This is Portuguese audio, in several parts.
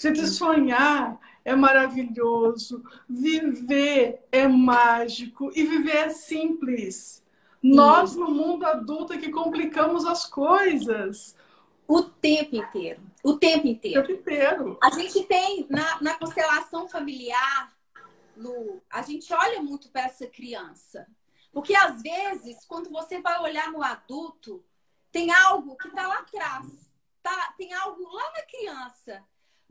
Gente, sonhar é maravilhoso, viver é mágico e viver é simples. Nós, Sim, no mundo adulto, é que complicamos as coisas o tempo inteiro. O tempo o inteiro. tempo inteiro. A gente tem na constelação familiar, Lu, a gente olha muito para essa criança. Porque às vezes, quando você vai olhar no adulto, tem algo que está lá atrás. Tá? Tem algo lá na criança.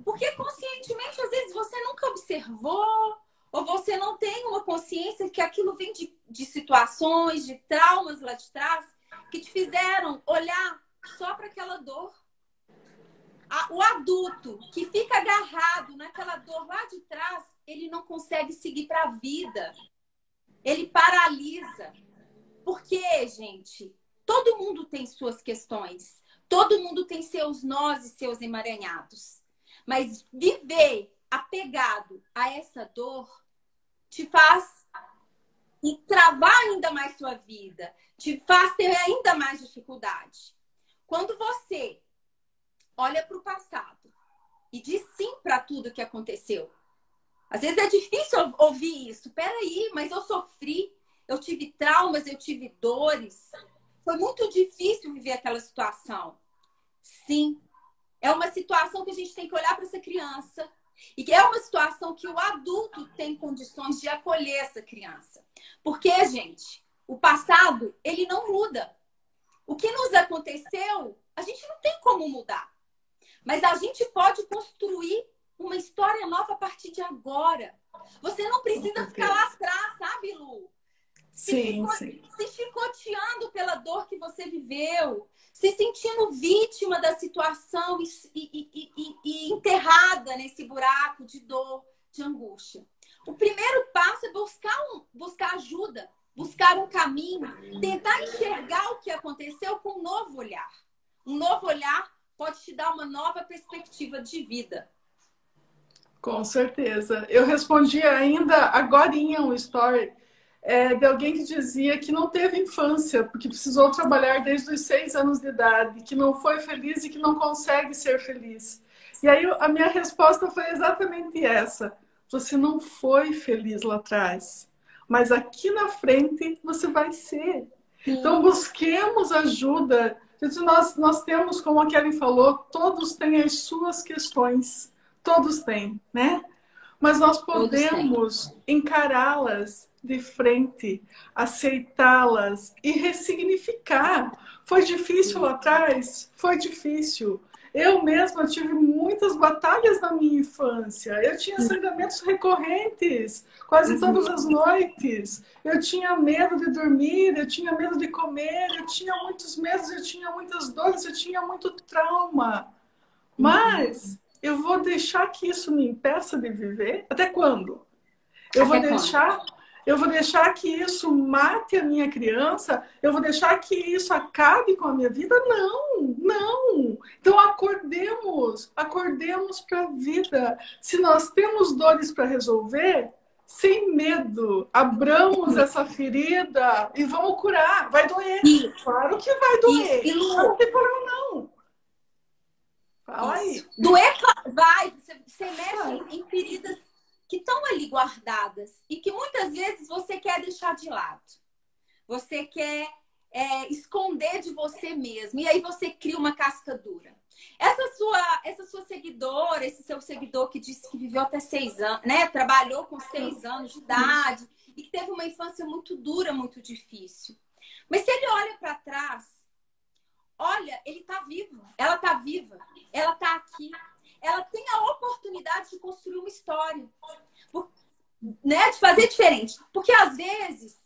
Porque conscientemente, às vezes, você nunca observou, ou você não tem uma consciência que aquilo vem de situações, de traumas lá de trás, que te fizeram olhar só para aquela dor. O adulto que fica agarrado naquela dor lá de trás, ele não consegue seguir para a vida. Ele paralisa. Porque, gente, todo mundo tem suas questões. Todo mundo tem seus nós e seus emaranhados. Mas viver apegado a essa dor te faz travar ainda mais sua vida. Te faz ter ainda mais dificuldade. Quando você olha para o passado e diz sim para tudo que aconteceu. Às vezes é difícil ouvir isso. Peraí, mas eu sofri, eu tive traumas, eu tive dores. Foi muito difícil viver aquela situação. Sim, é uma situação que a gente tem que olhar para essa criança. E que é uma situação que o adulto tem condições de acolher essa criança. Porque, gente, o passado, ele não muda. O que nos aconteceu, a gente não tem como mudar. Mas a gente pode construir uma história nova a partir de agora. Você não precisa ficar lá atrás, sabe, Lu? Sim, sim. Se chicoteando pela dor que você viveu, se sentindo vítima da situação e enterrada nesse buraco de dor, de angústia. O primeiro passo é buscar ajuda, buscar um caminho, tentar enxergar o que aconteceu com um novo olhar. Um novo olhar pode te dar uma nova perspectiva de vida. Com certeza. Eu respondi ainda agorinha um story de alguém que dizia que não teve infância, porque precisou trabalhar desde os 6 anos de idade, que não foi feliz e que não consegue ser feliz. E aí a minha resposta foi exatamente essa. Você não foi feliz lá atrás, mas aqui na frente você vai ser. Então Sim, busquemos ajuda. Gente, nós temos, como a Kelly falou, todos têm as suas questões. Todos têm, né? Mas nós todos têm. podemos encará-las de frente, aceitá-las e ressignificar. Foi difícil lá atrás? Foi difícil. Eu mesma tive muitas batalhas na minha infância. Eu tinha sangramentos recorrentes, quase todas as noites. Eu tinha medo de dormir, eu tinha medo de comer, eu tinha muitos medos, eu tinha muitas dores, eu tinha muito trauma. Mas eu vou deixar que isso me impeça de viver? Até quando? Eu vou Até quando? deixar, eu vou deixar que isso mate a minha criança? Eu vou deixar que isso acabe com a minha vida? Não, não. Então acordemos para a vida. Se nós temos dores para resolver, sem medo, abramos essa ferida e vamos curar. Vai doer. Isso, Claro que vai isso. doer. E Mas não Lu, tem problema não. Fala isso. aí. Doer vai, você mexe Vai. em feridas que estão ali guardadas e que muitas vezes você quer deixar de lado. Você quer esconder de você mesmo. E aí você cria uma casca dura. Essa sua seguidora, esse seu seguidor que disse que viveu até 6 anos, né? Trabalhou com 6 anos de idade e que teve uma infância muito dura, muito difícil. Mas se ele olha para trás, olha, ele está vivo, ela está aqui. Ela tem a oportunidade de construir uma história, né? De fazer diferente. Porque às vezes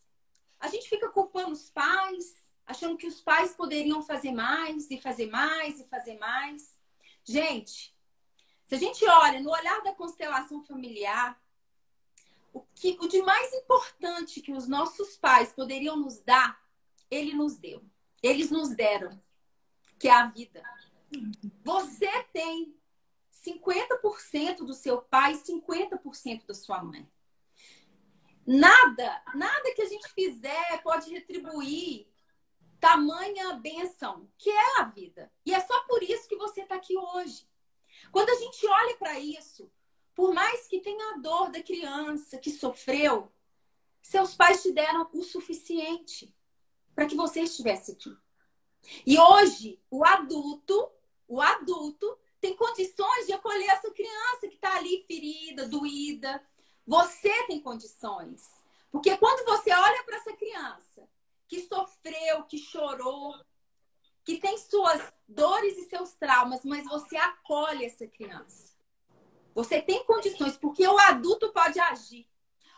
a gente fica culpando os pais, achando que os pais poderiam fazer mais e fazer mais e fazer mais. Gente, se a gente olha no olhar da constelação familiar, o de mais importante que os nossos pais poderiam nos dar, ele nos deu. Eles nos deram, que é a vida. Você tem 50% do seu pai e 50% da sua mãe. Nada que a gente fizer pode retribuir tamanha benção, que é a vida. E é só por isso que você está aqui hoje. Quando a gente olha para isso, por mais que tenha a dor da criança que sofreu, seus pais te deram o suficiente para que você estivesse aqui. E hoje, o adulto tem condições de acolher essa criança que está ali ferida, doída. Você tem condições. Porque quando você olha para essa criança que sofreu, que chorou, que tem suas dores e seus traumas, mas você acolhe essa criança. Você tem condições, porque o adulto pode agir.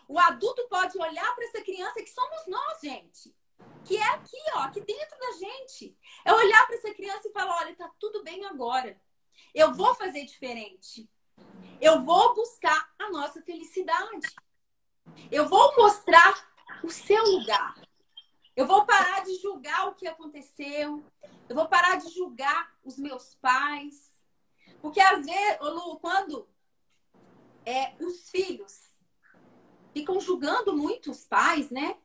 O adulto pode olhar para essa criança que somos nós, gente. Que é aqui, ó, aqui dentro da gente. É olhar para essa criança e falar, olha, tá tudo bem agora. Eu vou fazer diferente. Eu vou buscar a nossa felicidade. Eu vou mostrar o seu lugar. Eu vou parar de julgar o que aconteceu. Eu vou parar de julgar os meus pais. Porque às vezes, Lu, quando os filhos ficam julgando muito os pais, né?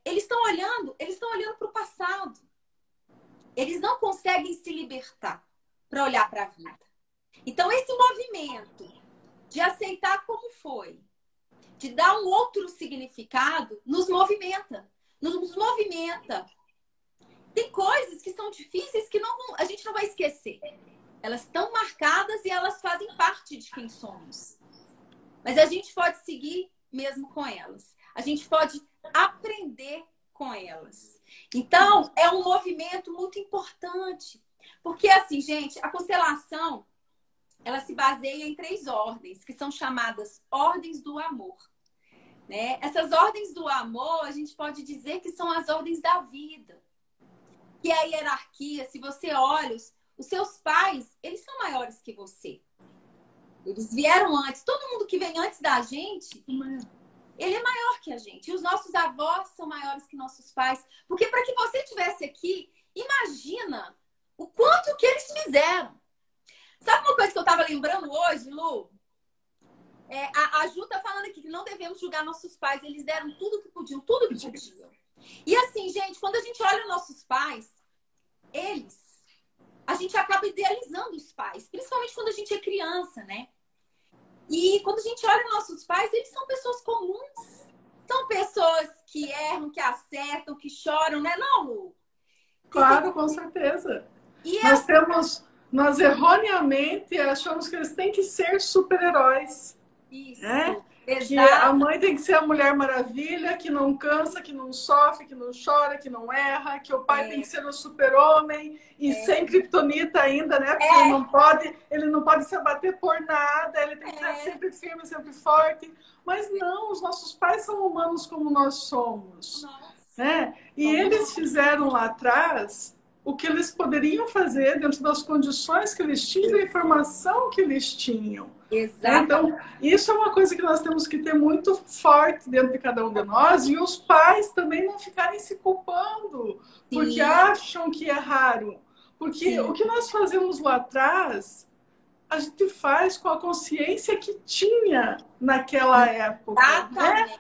Eles estão olhando para o passado. Eles não conseguem se libertar para olhar para a vida. Então, esse movimento de aceitar como foi, de dar um outro significado, nos movimenta. Nos movimenta. Tem coisas que são difíceis que a gente não vai esquecer. Elas estão marcadas e elas fazem parte de quem somos. Mas a gente pode seguir mesmo com elas. A gente pode aprender com elas. Então, é um movimento muito importante. Porque, assim, gente, a constelação, ela se baseia em 3 ordens, que são chamadas ordens do amor. Né? Essas ordens do amor, a gente pode dizer que são as ordens da vida. Que é a hierarquia. Se você olha, os seus pais, eles são maiores que você. Eles vieram antes. Todo mundo que vem antes da gente, ele é maior que a gente. E os nossos avós são maiores que nossos pais. Porque para que você estivesse aqui, imagina o quanto que eles fizeram. Sabe uma coisa que eu estava lembrando hoje, Lu? A Ju tá falando aqui que não devemos julgar nossos pais. Eles deram tudo que podiam, tudo que podiam. E assim, gente, quando a gente olha nossos pais, a gente acaba idealizando os pais. Principalmente quando a gente é criança, né? E quando a gente olha nossos pais, eles são pessoas comuns. São pessoas que erram, que acertam, que choram, né? Não, Lu? Claro, com certeza. E nós erroneamente achamos que eles têm que ser super-heróis. Isso, né? exato. Que a mãe tem que ser a Mulher Maravilha, que não cansa, que não sofre, que não chora, que não erra, que o pai tem que ser o super-homem e sem kriptonita ainda, né? Porque ele não pode se abater por nada, ele tem que estar sempre firme, sempre forte. Mas não, os nossos pais são humanos como nós somos. Né? E eles fizeram lá atrás o que eles poderiam fazer dentro das condições que eles tinham, da informação que eles tinham. Exato. Então, isso é uma coisa que nós temos que ter muito forte dentro de cada um de nós, e os pais também não ficarem se culpando, porque acham que erraram. Porque o que nós fazemos lá atrás, a gente faz com a consciência que tinha naquela época. Né?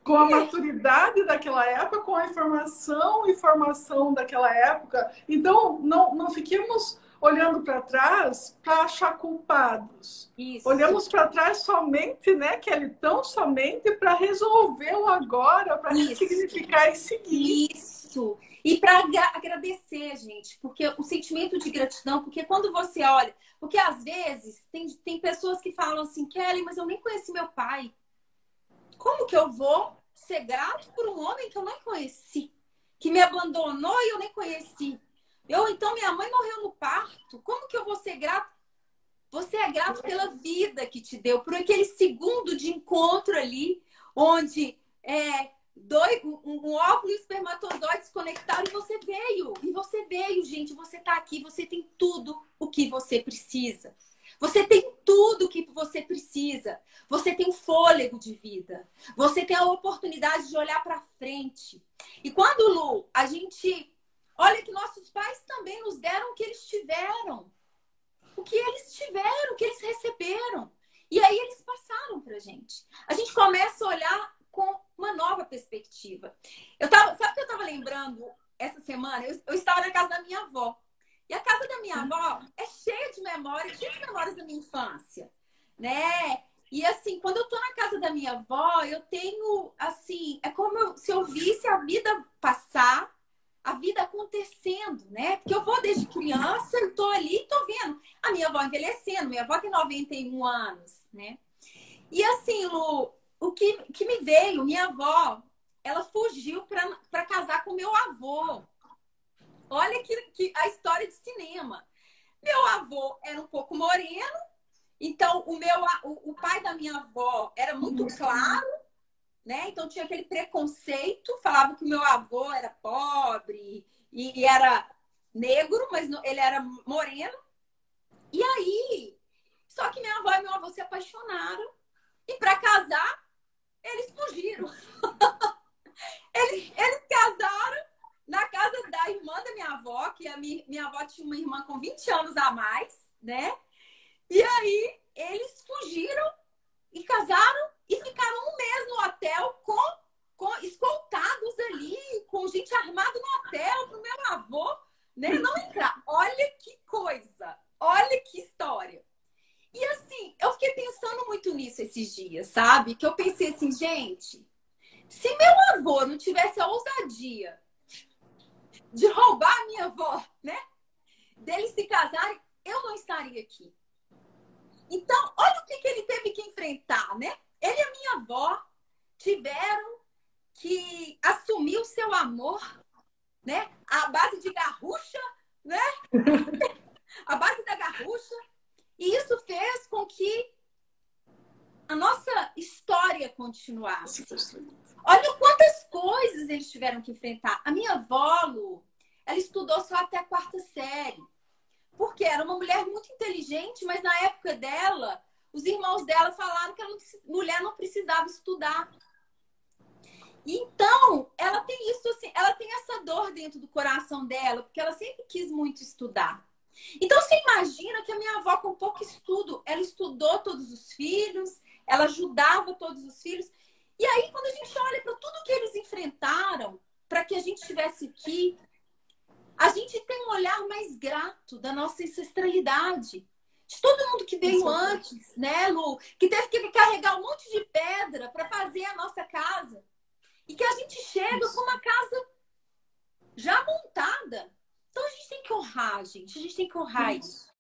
Com a maturidade daquela época, com a informação e formação daquela época. Então, não fiquemos olhando para trás para achar culpados. Isso. Olhamos para trás somente, né, Kelly, tão somente para resolver o agora, para ressignificar e seguir. Isso. E para agradecer, gente, porque o sentimento de gratidão, porque quando você olha, porque às vezes tem pessoas que falam assim, Kelly, mas eu nem conheci meu pai. Como que eu vou ser grato por um homem que eu nem conheci? Que me abandonou e eu nem conheci? Então, minha mãe morreu no parto. Como que eu vou ser grato? Você é grato pela vida que te deu, por aquele segundo de encontro ali, onde um óvulo e espermatozoide se conectaram e você veio. E você veio, gente. Você tá aqui, você tem tudo o que você precisa. Você tem tudo o que você precisa. Você tem um fôlego de vida. Você tem a oportunidade de olhar para frente. E quando, Lu, a gente olha que nossos pais também nos deram o que eles tiveram. O que eles tiveram, o que eles receberam. E aí eles passaram pra gente. A gente começa a olhar com uma nova perspectiva. Sabe o que eu estava lembrando essa semana? Eu estava na casa da minha avó. E a casa da minha avó é cheia de memórias, cheia de memórias da minha infância, né? E assim, quando eu tô na casa da minha avó, eu tenho, assim, é como se eu visse a vida passar, a vida acontecendo, né? Porque eu vou desde criança, eu tô ali e tô vendo a minha avó envelhecendo. Minha avó tem 91 anos, né? E assim, Lu, que me veio, minha avó, ela fugiu para casar com meu avô. Olha que a história de cinema. Meu avô era um pouco moreno, então o pai da minha avó era muito claro, né? Então tinha aquele preconceito, falava que o meu avô era pobre e era negro, mas ele era moreno. E aí, só que minha avó e meu avô se apaixonaram e para casar, eles fugiram. Eles casaram na casa da irmã da minha avó, que minha avó tinha uma irmã com 20 anos a mais, né? E aí eles fugiram e casaram e ficaram um mês no hotel com escoltados ali, com gente armada no hotel, pro meu avô, né? Não entrar. Olha que coisa! Olha que história! E assim, eu fiquei pensando muito nisso esses dias, sabe? Que eu pensei assim, gente, se meu avô não tivesse a ousadia de roubar a minha avó, né? Deles se casarem, eu não estaria aqui. Então, olha o que ele teve que enfrentar, né? Ele e a minha avó tiveram que assumir o seu amor, né? À base de garrucha, né? A base da garrucha. E isso fez com que a nossa história continuasse. Olha quantas coisas eles tiveram que enfrentar. A minha avó, Lu, ela estudou só até a quarta série. Porque era uma mulher muito inteligente, mas na época dela, os irmãos dela falaram que a mulher não precisava estudar. Então, ela tem isso assim, ela tem essa dor dentro do coração dela, porque ela sempre quis muito estudar. Então, você imagina que a minha avó, com pouco estudo, ela estudou todos os filhos, ela ajudava todos os filhos. E aí, quando a gente olha para tudo que eles enfrentaram, para que a gente estivesse aqui, a gente tem um olhar mais grato da nossa ancestralidade. De todo mundo que veio antes, né, Lu? Que teve que carregar um monte de pedra para fazer a nossa casa. E que a gente chega com uma casa já montada. Então a gente tem que honrar, gente. A gente tem que honrar isso.